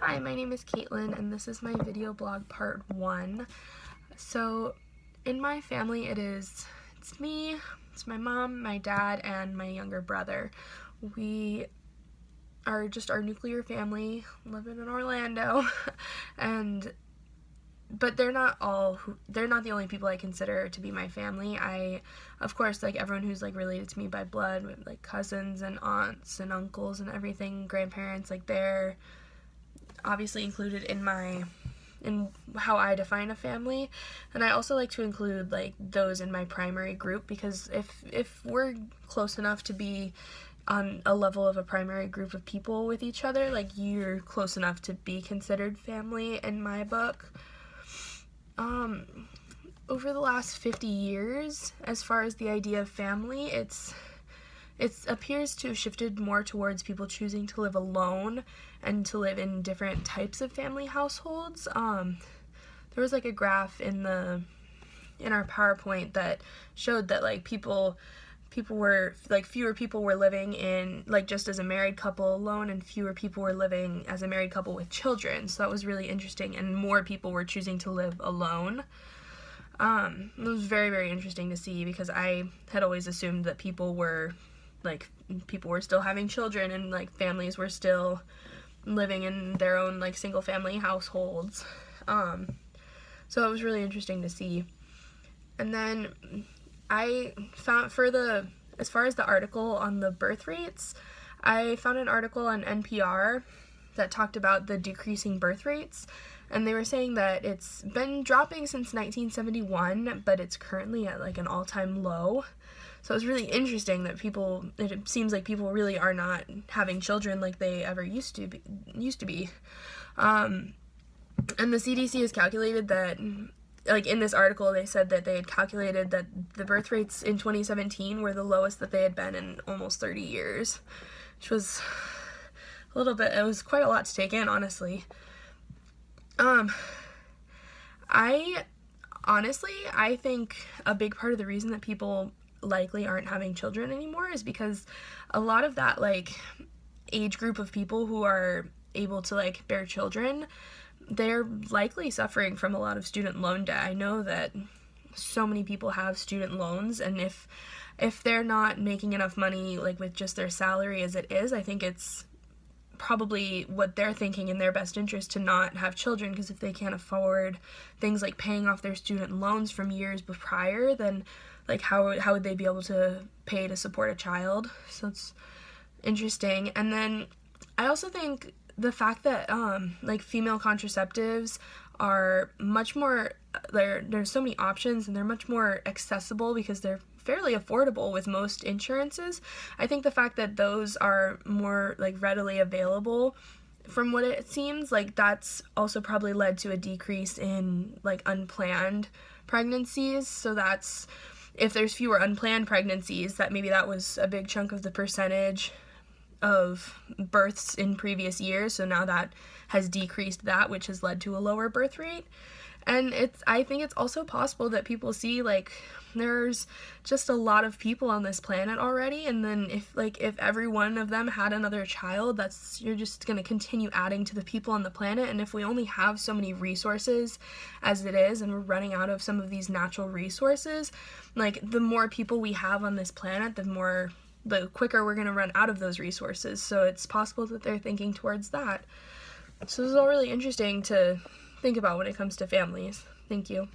Hi, my name is Caitlin, and this is my video blog part 1. So, in my family, it's me, it's my mom, my dad, and my younger brother. We are just our nuclear family living in Orlando, but they're not the only people I consider to be my family. Of course, like everyone who's like related to me by blood, like cousins and aunts and uncles and everything, grandparents, like they're obviously included in how I define a family. And I also like to include like those in my primary group, because if we're close enough to be on a level of a primary group of people with each other, like you're close enough to be considered family in my book. Over the last 50 years, as far as the idea of family, it appears to have shifted more towards people choosing to live alone and to live in different types of family households. There was like a graph in our PowerPoint that showed that like fewer people were living in like just as a married couple alone, and fewer people were living as a married couple with children. So that was really interesting, and more people were choosing to live alone. It was very, very interesting to see, because I had always assumed that people were still having children, and like families were still living in their own like single family households. So it was really interesting to see. And then I found, as far as the article on the birth rates, I found an article on NPR that talked about the decreasing birth rates, and they were saying that it's been dropping since 1971, but it's currently at like an all-time low. So it's really interesting that it seems like people really are not having children like they ever used to be. And the CDC has calculated that, like in this article, they said that they had calculated that the birth rates in 2017 were the lowest that they had been in almost 30 years, which was it was quite a lot to take in, honestly. I think a big part of the reason that people likely aren't having children anymore is because a lot of that like age group of people who are able to like bear children, they're likely suffering from a lot of student loan debt. I know that so many people have student loans, and if they're not making enough money like with just their salary as it is, I think it's probably what they're thinking in their best interest to not have children, because if they can't afford things like paying off their student loans from years prior, then like how would they be able to pay to support a child? So it's interesting. And then I also think the fact that like female contraceptives are much more, there's so many options, and they're much more accessible because they're fairly affordable with most insurances. I think the fact that those are more like readily available, from what it seems, like that's also probably led to a decrease in like unplanned pregnancies. So that's, if there's fewer unplanned pregnancies, that was a big chunk of the percentage of births in previous years. So now that has decreased that, which has led to a lower birth rate. And I think it's also possible that people see like there's just a lot of people on this planet already, and then if every one of them had another child, you're just going to continue adding to the people on the planet. And if we only have so many resources as it is, and we're running out of some of these natural resources, like the more people we have on this planet, the quicker we're going to run out of those resources. So it's possible that they're thinking towards that. So this is all really interesting to think about when it comes to families. Thank you.